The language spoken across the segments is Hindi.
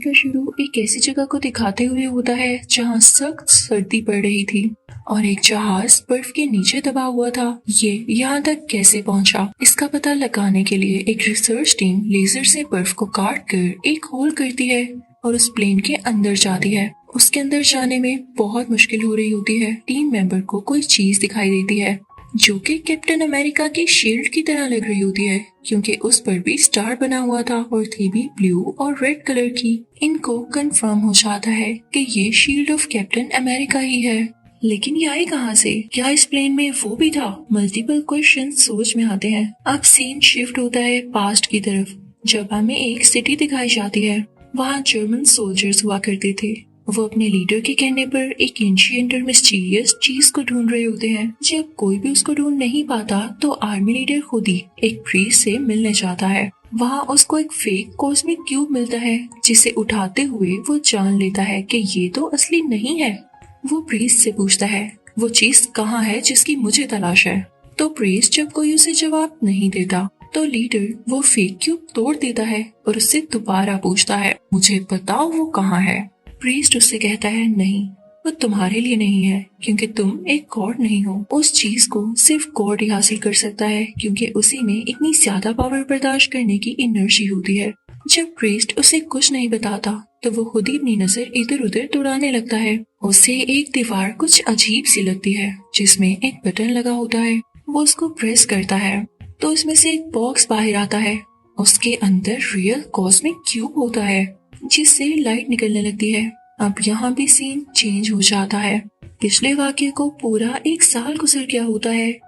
का शुरू एक ऐसी जगह को दिखाते हुए होता है जहाँ सख्त सर्दी पड़ रही थी और एक जहाज बर्फ के नीचे दबा हुआ था। ये यहाँ तक कैसे पहुँचा, इसका पता लगाने के लिए एक रिसर्च टीम लेजर से बर्फ को काट कर एक होल करती है और उस प्लेन के अंदर जाती है। उसके अंदर जाने में बहुत मुश्किल हो रही होती है। टीम मेंबर को कोई चीज दिखाई देती है जो कि कैप्टन अमेरिका की शील्ड की तरह लग रही होती है, क्योंकि उस पर भी स्टार बना हुआ था और थी भी ब्लू और रेड कलर की। इनको कंफर्म हो जाता है कि ये शील्ड ऑफ कैप्टन अमेरिका ही है। लेकिन ये आई कहाँ से? क्या इस प्लेन में वो भी था? मल्टीपल क्वेश्चन सोच में आते हैं। अब सीन शिफ्ट होता है पास्ट की तरफ, जब हमें एक सिटी दिखाई जाती है। वहाँ जर्मन सोल्जर्स हुआ करते थे। वो अपने लीडर के कहने पर एक एंशिएंट और मिस्टीरियस चीज को ढूंढ रहे होते हैं। जब कोई भी उसको ढूंढ नहीं पाता तो आर्मी लीडर खुद ही एक प्रीस्ट से मिलने जाता है। वहाँ उसको एक फेक कॉस्मिक क्यूब मिलता है जिसे उठाते हुए वो जान लेता है कि ये तो असली नहीं है। वो प्रीस्ट से पूछता है वो चीज कहाँ है जिसकी मुझे तलाश है। तो प्रीस्ट जब कोई उसे जवाब नहीं देता तो लीडर वो फेक क्यूब तोड़ देता है और उससे दोबारा पूछता है मुझे बताओ वो कहाँ है। प्रीस्ट उससे कहता है नहीं, वो तुम्हारे लिए नहीं है क्योंकि तुम एक गॉड नहीं हो। उस चीज को सिर्फ गॉड ही हासिल कर सकता है क्योंकि उसी में इतनी ज्यादा पावर बर्दाश्त करने की एनर्जी होती है। जब प्रीस्ट उसे कुछ नहीं बताता तो वो खुद ही अपनी नजर इधर उधर दौड़ाने लगता है। उसे एक दीवार कुछ अजीब सी लगती है जिसमें एक बटन लगा होता है। वो उसको प्रेस करता है तो उसमें से एक बॉक्स बाहर आता है। उसके अंदर रियल कॉस्मिक क्यूब होता है जिससे लाइट निकलने लगती है। अब यहाँ भी सीन चेंज हो जाता है। पिछले वाक्य को पूरा 1 साल गुजर गया होता है।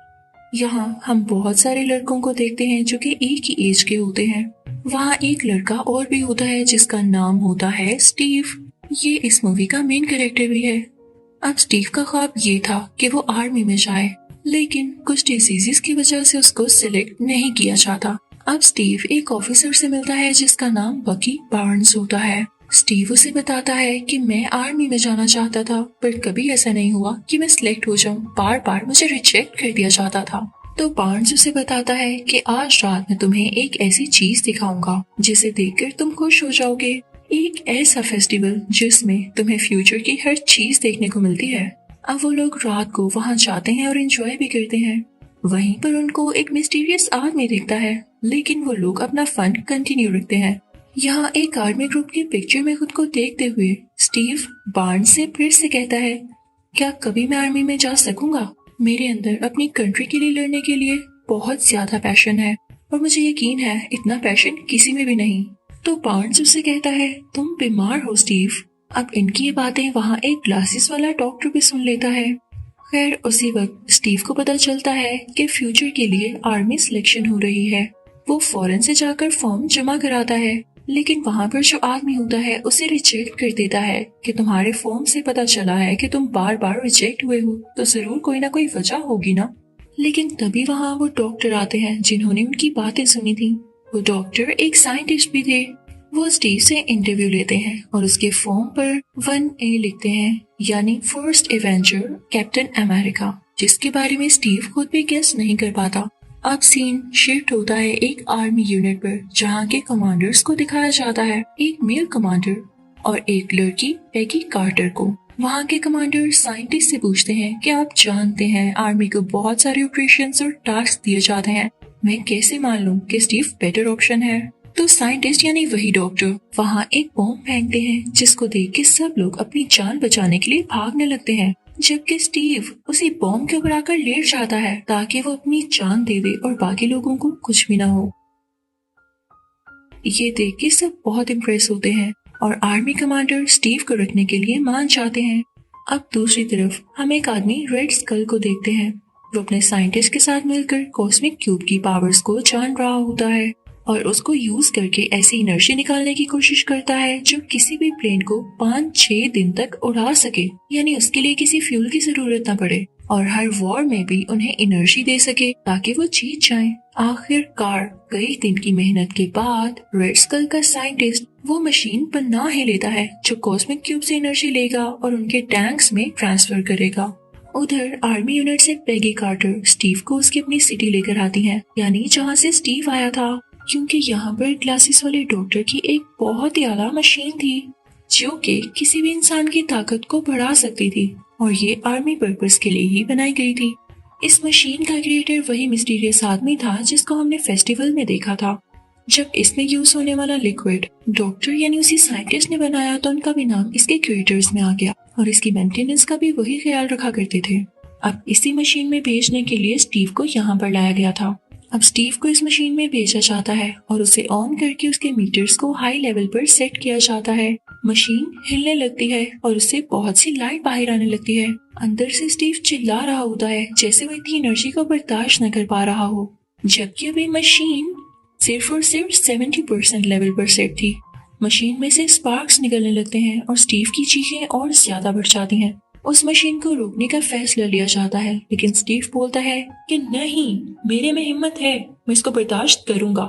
यहाँ हम बहुत सारे लड़कों को देखते हैं जो कि एक ही एज के होते हैं। वहाँ एक लड़का और भी होता है जिसका नाम होता है स्टीव। ये इस मूवी का मेन कैरेक्टर भी है। अब स्टीव का ख्वाब ये था कि वो आर्मी में जाए, लेकिन कुछ डिसीजेस की वजह से उसको सिलेक्ट नहीं किया जाता। अब स्टीव एक ऑफिसर से मिलता है जिसका नाम बकी बार्न्स होता है। स्टीव उसे बताता है कि मैं आर्मी में जाना चाहता था पर कभी ऐसा नहीं हुआ कि मैं सिलेक्ट हो जाऊं। बार बार मुझे रिजेक्ट कर दिया जाता था। तो बार्न्स उसे बताता है कि आज रात मैं तुम्हें एक ऐसी चीज दिखाऊंगा जिसे देखकर तुम खुश हो जाओगे। एक ऐसा फेस्टिवल जिसमें तुम्हें फ्यूचर की हर चीज देखने को मिलती है। अब वो लोग रात को वहाँ जाते हैं और एंजॉय भी करते हैं। वहीं पर उनको एक मिस्टीरियस आदमी दिखता है, लेकिन वो लोग अपना फन कंटिन्यू रखते हैं। यहाँ एक आर्मी ग्रुप की पिक्चर में खुद को देखते हुए स्टीव बार्न्स से फिर से कहता है क्या कभी मैं आर्मी में जा सकूंगा? मेरे अंदर अपनी कंट्री के लिए लड़ने के लिए बहुत ज्यादा पैशन है और मुझे यकीन है इतना पैशन किसी में भी नहीं। तो बार्न्स उससे कहता है तुम बीमार हो स्टीव। अब इनकी ये बातें वहाँ एक ग्लासेस वाला डॉक्टर भी सुन लेता है। खैर उसी वक्त स्टीव को पता चलता है कि फ्यूचर के लिए आर्मी सिलेक्शन हो रही है। वो फौरन से जाकर फॉर्म जमा कराता है, लेकिन वहाँ पर जो आदमी होता है उसे रिजेक्ट कर देता है कि तुम्हारे फॉर्म से पता चला है कि तुम बार बार रिजेक्ट हुए हो तो जरूर कोई ना कोई वजह होगी ना। लेकिन तभी वहाँ वो डॉक्टर आते हैं जिन्होंने उनकी बातें सुनी थी। वो डॉक्टर एक साइंटिस्ट भी थे। वो स्टीव से इंटरव्यू लेते हैं और उसके फॉर्म पर 1A लिखते हैं, यानी फर्स्ट एवेंजर कैप्टन अमेरिका, जिसके बारे में स्टीव खुद भी गेस नहीं कर पाता। अब सीन शिफ्ट होता है एक आर्मी यूनिट पर जहाँ के कमांडर्स को दिखाया जाता है, एक मेल कमांडर और एक लड़की पैगी कार्टर को। वहाँ के कमांडर साइंटिस्ट से पूछते हैं कि आप जानते हैं आर्मी को बहुत सारे ऑपरेशंस और टास्क दिए जाते हैं, मैं कैसे मान लूं कि स्टीव बेटर ऑप्शन है? तो साइंटिस्ट यानी वही डॉक्टर वहाँ एक बॉम्ब फेंकते हैं जिसको देख के सब लोग अपनी जान बचाने के लिए भागने लगते हैं, जबकि स्टीव उसी बॉम्ब के ऊपर आकर लेट जाता है ताकि वो अपनी जान दे दे और बाकी लोगों को कुछ भी ना हो। ये देख के सब बहुत इम्प्रेस होते हैं और आर्मी कमांडर स्टीव को रखने के लिए मान जाते हैं। अब दूसरी तरफ हम एक आदमी रेड स्कल को देखते हैं। वो अपने साइंटिस्ट के साथ मिलकर कॉस्मिक क्यूब की पावर्स को जान रहा होता है और उसको यूज करके ऐसी एनर्जी निकालने की कोशिश करता है जो किसी भी प्लेन को 5-6 दिन तक उड़ा सके, यानी उसके लिए किसी फ्यूल की जरूरत न पड़े और हर वॉर में भी उन्हें एनर्जी दे सके ताकि वो जीत जाएं। आखिरकार कई दिन की मेहनत के बाद रेड स्कल का साइंटिस्ट वो मशीन बना ही लेता है जो कॉस्मिक क्यूब से एनर्जी लेगा और उनके टैंक्स में ट्रांसफर करेगा। उधर आर्मी यूनिट से पैगी कार्टर स्टीव को उसकी अपनी सिटी लेकर आती हैं, यानी जहाँ से स्टीव आया था। क्योंकि यहाँ पर ग्लासेस वाले डॉक्टर की एक बहुत ही आला मशीन थी जो कि किसी भी इंसान की ताकत को बढ़ा सकती थी और ये आर्मी पर्पस के लिए ही बनाई गई थी। इस मशीन का क्रिएटर वही मिस्टीरियस आदमी था जिसको हमने फेस्टिवल में देखा था। जब इसमें यूज होने वाला लिक्विड डॉक्टर यानी उसी साइंटिस्ट ने बनाया तो उनका भी नाम इसके क्रिएटर्स में आ गया और इसकी मेंटेनेंस का भी वही ख्याल रखा करते थे। अब इसी मशीन में भेजने के लिए स्टीव को यहाँ पर लाया गया था। अब स्टीव को इस मशीन में भेजा जाता है और उसे ऑन करके उसके मीटर्स को हाई लेवल पर सेट किया जाता है। मशीन हिलने लगती है और उससे बहुत सी लाइट बाहर आने लगती है। अंदर से स्टीव चिल्ला रहा होता है जैसे वो इतनी एनर्जी को बर्दाश्त न कर पा रहा हो, जबकि अभी मशीन सिर्फ और सिर्फ 70% लेवल पर सेट थी। मशीन में से स्पार्क्स निकलने लगते हैं और स्टीव की चीखें और ज्यादा बढ़ जाती हैं। उस मशीन को रोकने का फैसला लिया जाता है, लेकिन स्टीव बोलता है कि नहीं, मेरे में हिम्मत है, मैं इसको बर्दाश्त करूंगा,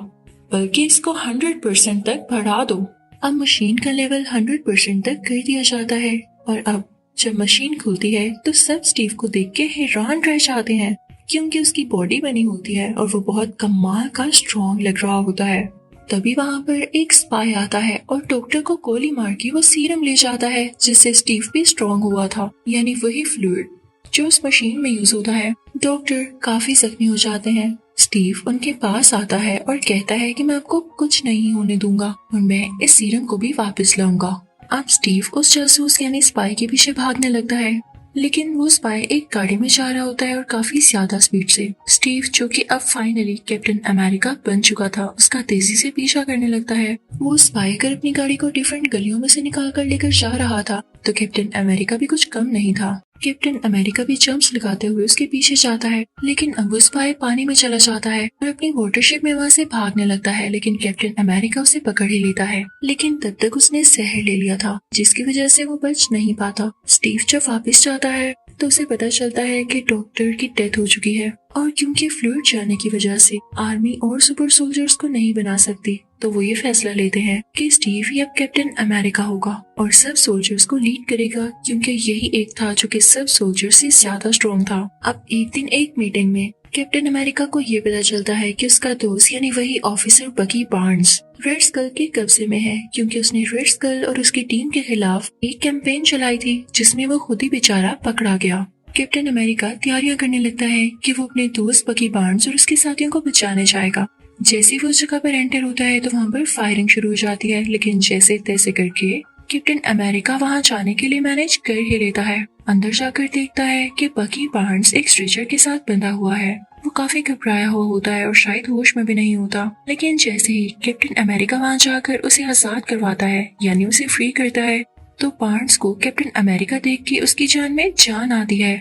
बल्कि इसको 100% तक बढ़ा दो। अब मशीन का लेवल 100% तक कर दिया जाता है और अब जब मशीन खुलती है तो सब स्टीव को देख के हैरान रह जाते हैं क्योंकि उसकी बॉडी बनी होती है और वो बहुत कमाल का स्ट्रॉन्ग लग रहा होता है। तभी वहाँ पर एक स्पाई आता है और डॉक्टर को गोली मार के वो सीरम ले जाता है जिससे स्टीव भी स्ट्रॉन्ग हुआ था, यानी वही फ्लूइड जो उस मशीन में यूज होता है। डॉक्टर काफी जख्मी हो जाते हैं। स्टीव उनके पास आता है और कहता है कि मैं आपको कुछ नहीं होने दूंगा और मैं इस सीरम को भी वापस लाऊंगा। अब स्टीव उस जासूस यानी स्पाई के पीछे भागने लगता है, लेकिन वो स्पाई एक गाड़ी में जा रहा होता है और काफी ज्यादा स्पीड से। स्टीव जो कि अब फाइनली कैप्टन अमेरिका बन चुका था, उसका तेजी से पीछा करने लगता है। वो स्पाई कर अपनी गाड़ी को डिफरेंट गलियों में से निकाल कर लेकर जा रहा था तो कैप्टन अमेरिका भी कुछ कम नहीं था। कैप्टन अमेरिका भी जंप्स लगाते हुए उसके पीछे जाता है, लेकिन अब वो स्पाई पानी में चला जाता है और अपनी वाटरशिप में वहाँ से भागने लगता है, लेकिन कैप्टन अमेरिका उसे पकड़ ही लेता है। लेकिन तब तक उसने जहर ले लिया था जिसकी वजह से वो बच नहीं पाता। स्टीव जब वापस जाता है तो उसे पता चलता है कि डॉक्टर की डेथ हो चुकी है और क्योंकि फ्लूइड जाने की वजह से आर्मी और सुपर सोल्जर्स को नहीं बना सकती तो वो ये फैसला लेते हैं कि स्टीव ही अब कैप्टन अमेरिका होगा और सब सोल्जर्स को लीड करेगा क्योंकि यही एक था जो कि सब सोल्जर्स से ज्यादा स्ट्रॉन्ग था। अब एक दिन एक मीटिंग में कैप्टन अमेरिका को ये पता चलता है कि उसका दोस्त यानी वही ऑफिसर बकी बार्न्स रेड स्कल के कब्जे में है क्योंकि उसने रेड स्कल और उसकी टीम के खिलाफ एक कैंपेन चलाई थी जिसमें वो खुद ही बेचारा पकड़ा गया। कैप्टन अमेरिका तैयारियां करने लगता है कि वो अपने दोस्त बकी बार्न्स और उसके साथियों को बचाने जाएगा। जैसे वो उस जगह पर एंटर होता है तो वहाँ पर फायरिंग शुरू हो जाती है, लेकिन जैसे तैसे करके कैप्टन अमेरिका वहाँ जाने के लिए मैनेज कर ही लेता है। अंदर जाकर देखता है कि बकी बार्न्स एक स्ट्रेचर के साथ बंधा हुआ है। वो काफी घबराया हुआ होता है और शायद होश में भी नहीं होता, लेकिन जैसे ही कैप्टन अमेरिका वहाँ जाकर उसे आजाद करवाता है यानी उसे फ्री करता है तो बार्न्स को कैप्टन अमेरिका देख के उसकी जान में जान आती है।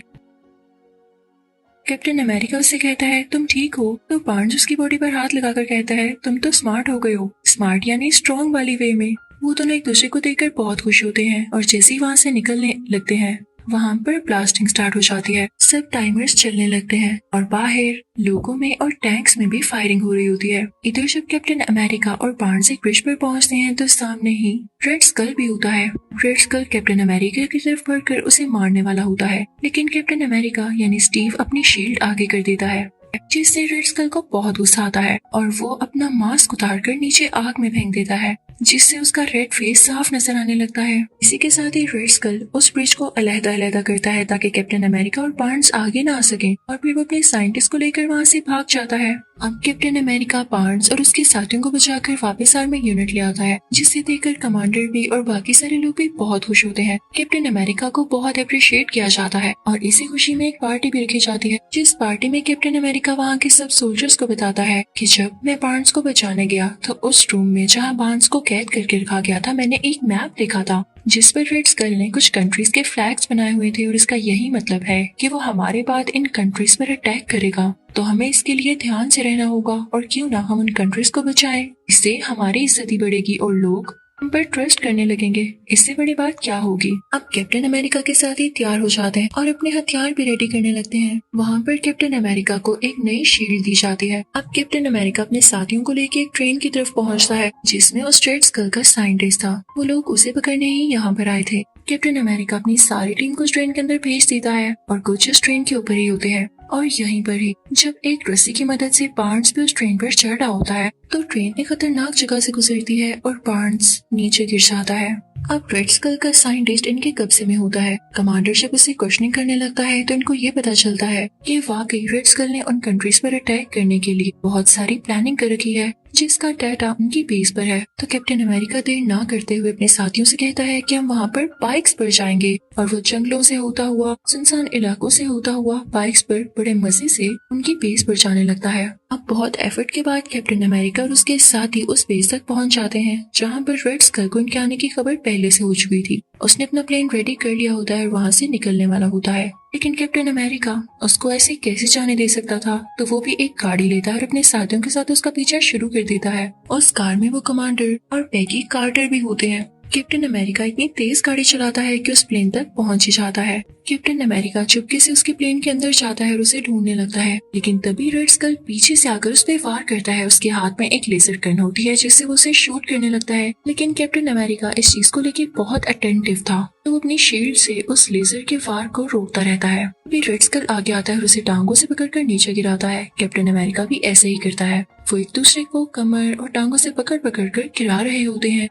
कैप्टन अमेरिका उससे कहता है तुम ठीक हो, तो बार्न्स उसकी बॉडी पर हाथ लगाकर कहता है तुम तो स्मार्ट हो गए हो। स्मार्ट यानी स्ट्रॉन्ग वाली वे में। वो दोनों एक दूसरे को देखकर बहुत खुश होते हैं और जैसे ही वहाँ से निकलने लगते हैं वहाँ पर ब्लास्टिंग स्टार्ट हो जाती है। सब टाइमर्स चलने लगते हैं और बाहर लोगों में और टैंक्स में भी फायरिंग हो रही होती है। इधर जब कैप्टन अमेरिका और बार्न्स एक ब्रिज पर पहुँचते हैं तो सामने ही रेड स्कल भी होता है। रेड स्कल कैप्टन अमेरिका की तरफ बढ़कर उसे मारने वाला होता है, लेकिन कैप्टन अमेरिका यानी स्टीव अपनी शील्ड आगे कर देता है जिससे रेड स्कल को बहुत गुस्सा आता है और वो अपना मास्क उतारकर नीचे आग में फेंक देता है जिससे उसका रेड फेस साफ नजर आने लगता है। इसी के साथ ही रेड स्कल उस ब्रिज को अलग-अलग करता है ताकि कैप्टन अमेरिका और बार्न्स आगे ना आ सके और फिर वो अपने साइंटिस्ट को लेकर वहाँ से भाग जाता है। अब कैप्टन अमेरिका बार्न्स और उसके साथियों को बचाकर वापस आर्मी यूनिट ले आता है जिसे देखकर कमांडर भी और बाकी सारे लोग भी बहुत खुश होते हैं। कैप्टन अमेरिका को बहुत अप्रिशिएट किया जाता है और इसी खुशी में एक पार्टी भी रखी जाती है जिस पार्टी में कैप्टन अमेरिका वहाँ के सब सोल्जर्स को बताता है कि जब मैं बार्न्स को बचाने गया तो उस रूम में जहाँ बार्न्स को कैद करके रखा गया था मैंने एक मैप देखा था जिस पर रेड स्कल ने कुछ कंट्रीज के फ्लैग्स बनाए हुए थे और इसका यही मतलब है कि वो हमारे बाद इन कंट्रीज पर अटैक करेगा, तो हमें इसके लिए ध्यान से रहना होगा और क्यों ना हम उन कंट्रीज को बचाएं। इससे हमारी इज्जत ही बढ़ेगी और लोग हम पर ट्रस्ट करने लगेंगे। इससे बड़ी बात क्या होगी। अब कैप्टन अमेरिका के साथ ही तैयार हो जाते हैं और अपने हथियार भी रेडी करने लगते हैं। वहाँ पर कैप्टन अमेरिका को एक नई शील्ड दी जाती है। अब कैप्टन अमेरिका अपने साथियों को लेके एक ट्रेन की तरफ पहुँचता है जिसमें उस रेड स्कल का साइंटिस्ट था। वो लोग उसे पकड़ने ही यहाँ पर आए थे। कैप्टन अमेरिका अपनी सारी टीम को ट्रेन के अंदर भेज देता है और कुछ इस ट्रेन के ऊपर ही होते हैं। और यहीं पर ही जब एक रस्सी की मदद से बार्न्स भी उस ट्रेन पर चढ़ रहा होता है तो ट्रेन एक खतरनाक जगह से गुजरती है और बार्न्स नीचे गिर जाता है। अब रेड स्कल का साइंटिस्ट इनके कब्जे में होता है। कमांडर जब उसे क्वेश्चनिंग करने लगता है तो इनको ये पता चलता है कि वाकई रेड स्कल ने उन कंट्रीज पर अटैक करने के लिए बहुत सारी प्लानिंग कर रखी है जिसका डाटा उनकी बेस पर है। तो कैप्टन अमेरिका देर ना करते हुए अपने साथियों से कहता है कि हम वहाँ पर बाइक्स पर जाएंगे और वो जंगलों से होता हुआ, सुनसान इलाकों से होता हुआ बाइक्स पर बड़े मजे से उनकी बेस पर जाने लगता है। अब बहुत एफर्ट के बाद कैप्टन अमेरिका और उसके साथी उस बेस तक पहुँच जाते हैं जहाँ पर रेड स्कल को इनके आने की खबर पहले से हो चुकी थी। उसने अपना प्लेन रेडी कर लिया होता है और वहाँ से निकलने वाला होता है, लेकिन कैप्टन अमेरिका उसको ऐसे कैसे जाने दे सकता था। तो वो भी एक गाड़ी लेता है और अपने साथियों के साथ उसका पीछा शुरू कर देता है। उस कार में वो कमांडर और पैगी कार्टर भी होते हैं। कैप्टन अमेरिका इतनी तेज गाड़ी चलाता है कि उस प्लेन तक पहुंच ही जाता है। कैप्टन अमेरिका चुपके से उसके प्लेन के अंदर जाता है और उसे ढूंढने लगता है, लेकिन तभी रेड स्कल पीछे से आकर उस पर वार करता है। उसके हाथ में एक लेजर गन होती है जिससे वो उसे शूट करने लगता है, लेकिन कैप्टन अमेरिका इस चीज को लेकर बहुत अटेंटिव था तो वो अपनी शील्ड से उस लेजर के वार को रोकता रहता है। अभी रेड स्कल आगे आता है और उसे टांगों से पकड़कर नीचे गिराता है। कैप्टन अमेरिका भी ऐसे ही करता है। वो एक दूसरे को कमर और टांगों से पकड़ कर गिरा रहे होते हैं।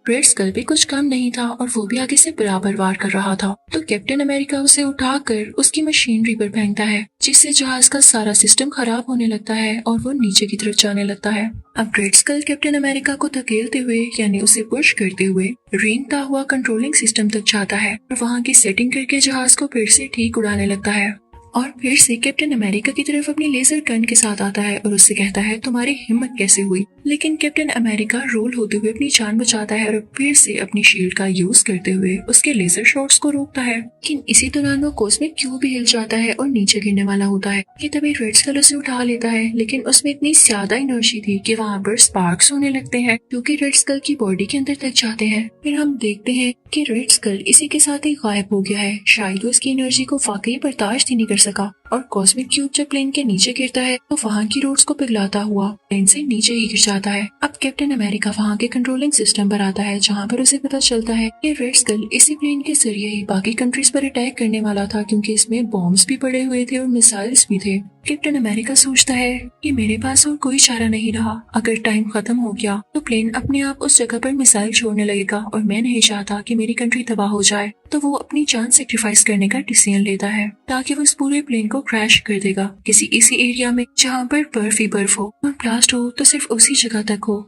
रेड स्कल भी कुछ कम नहीं था और वो भी आगे से बराबर वार कर रहा था। तो कैप्टन अमेरिका उसे उठाकर उसकी मशीनरी पर फेंकता है जिससे जहाज का सारा सिस्टम खराब होने लगता है और वो नीचे की तरफ जाने लगता है। अब रेड स्कल कैप्टन अमेरिका को धकेलते हुए यानी उसे पुश करते हुए रेंगता हुआ कंट्रोलिंग सिस्टम तक जाता है और वहाँ की सेटिंग करके जहाज को फिर से ठीक उड़ाने लगता है और फिर से कैप्टन अमेरिका की तरफ अपनी लेजर गन के साथ आता है और उससे कहता है तुम्हारी हिम्मत कैसे हुई। लेकिन कैप्टन अमेरिका रोल होते हुए अपनी जान बचाता है और फिर से अपनी शील्ड का यूज करते हुए उसके लेजर शॉट्स को रोकता है। लेकिन इसी दौरान वो कॉस्मिक क्यूब भी हिल जाता है और नीचे गिरने वाला होता है कि तभी रेड स्कल उसे उठा लेता है, लेकिन उसमें इतनी ज्यादा एनर्जी थी कि वहाँ पर स्पार्क्स होने लगते हैं क्योंकि रेड स्कल की बॉडी के अंदर तक जाते हैं। फिर हम देखते हैं कि रेड स्कल इसी के साथ ही गायब हो गया है। शायद वो इसकी एनर्जी को वाकई बर्दाश्त ही नहीं कर सका और कॉस्मिक क्यूब जब प्लेन के नीचे गिरता है तो वहाँ की रोड्स को पिघलाता हुआ प्लेन से नीचे ही गिर जाता है। अब कैप्टन अमेरिका वहाँ के कंट्रोलिंग सिस्टम पर आता है जहाँ पर उसे पता चलता है कि रेड स्कल इसी प्लेन के जरिए ही बाकी कंट्रीज पर अटैक करने वाला था क्योंकि इसमें बॉम्ब्स भी पड़े हुए थे और मिसाइल्स भी थे। कैप्टन अमेरिका सोचता है कि मेरे पास और कोई चारा नहीं रहा, अगर टाइम खत्म हो गया तो प्लेन अपने आप उस जगह पर मिसाइल छोड़ने लगेगा और मैं नहीं चाहता कि मेरी कंट्री तबाह हो जाए। तो वो अपनी जान सेक्रीफाइस करने का डिसीजन लेता है ताकि वो इस पूरे प्लेन को क्रैश कर देगा किसी ऐसी एरिया में जहाँ पर बर्फ ही बर्फ हो और ब्लास्ट हो तो सिर्फ उसी जगह तक हो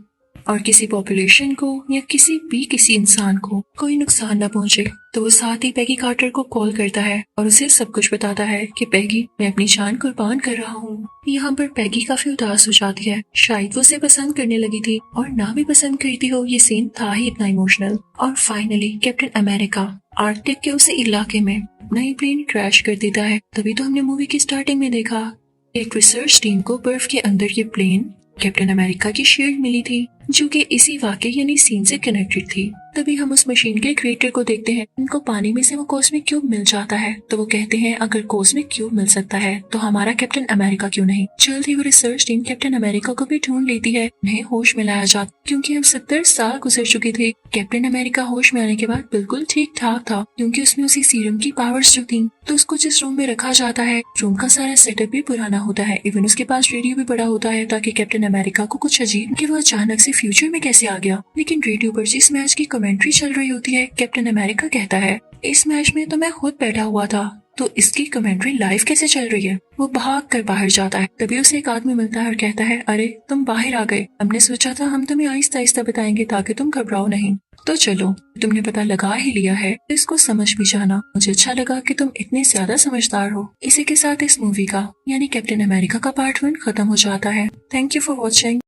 और किसी पॉपुलेशन को या किसी इंसान को कोई नुकसान न पहुंचे। तो वो साथ ही पैगी कार्टर को कॉल करता है और उसे सब कुछ बताता है कि पैगी, मैं अपनी जान कुर्बान कर रहा हूँ। यहाँ पर पैगी काफी उदास हो जाती है, शायद वो उसे पसंद करने लगी थी और ना भी पसंद करती हो, ये सीन था ही इतना इमोशनल। और फाइनली कैप्टन अमेरिका आर्कटिक के उस इलाके में नई प्लेन क्रैश कर देता है। तभी तो हमने मूवी की स्टार्टिंग में देखा एक रिसर्च टीम को बर्फ के अंदर ये प्लेन कैप्टन अमेरिका की शील्ड मिली थी जो कि इसी वाकये यानी सीन से कनेक्टेड थी। तभी हम उस मशीन के क्रिएटर को देखते हैं, उनको पानी में से वो कॉस्मिक क्यूब मिल जाता है तो वो कहते हैं अगर कॉस्मिक क्यूब मिल सकता है तो हमारा कैप्टन अमेरिका क्यों नहीं। जल्द ही वो रिसर्च टीम कैप्टन अमेरिका को भी ढूंढ लेती है, उन्हें होश में लाया जाता क्योंकि हम 70 साल गुजर चुके थे। कैप्टन अमेरिका होश में आने के बाद बिल्कुल ठीक ठाक था क्योंकि उसमें उसी सीरम की पावर्स जो थी। तो उसको जिस रूम में रखा जाता है रूम का सारा सेटअप भी पुराना होता है, इवन उसके पास रेडियो भी बड़ा होता है ताकि कैप्टन अमेरिका को कुछ अजीब कि वो अचानक से फ्यूचर में कैसे आ गया। लेकिन रेडियो पर जिस मैच की कमेंट्री चल रही होती है कैप्टन अमेरिका कहता है इस मैच में तो मैं खुद बैठा हुआ था, तो इसकी कमेंट्री लाइव कैसे चल रही है। वो भाग कर बाहर जाता है, तभी उसे एक आदमी मिलता है और कहता है अरे तुम बाहर आ गए, हमने सोचा था हम तुम्हें आहिस्ता आहिस्ता बताएंगे ताकि तुम घबराओ नहीं। तो चलो, तुमने पता लगा ही लिया है तो इसको समझ भी जाना। मुझे अच्छा लगा कि तुम इतने ज्यादा समझदार हो। इसी के साथ इस मूवी का यानी कैप्टन अमेरिका का पार्ट 1 खत्म हो जाता है। Thank you for watching.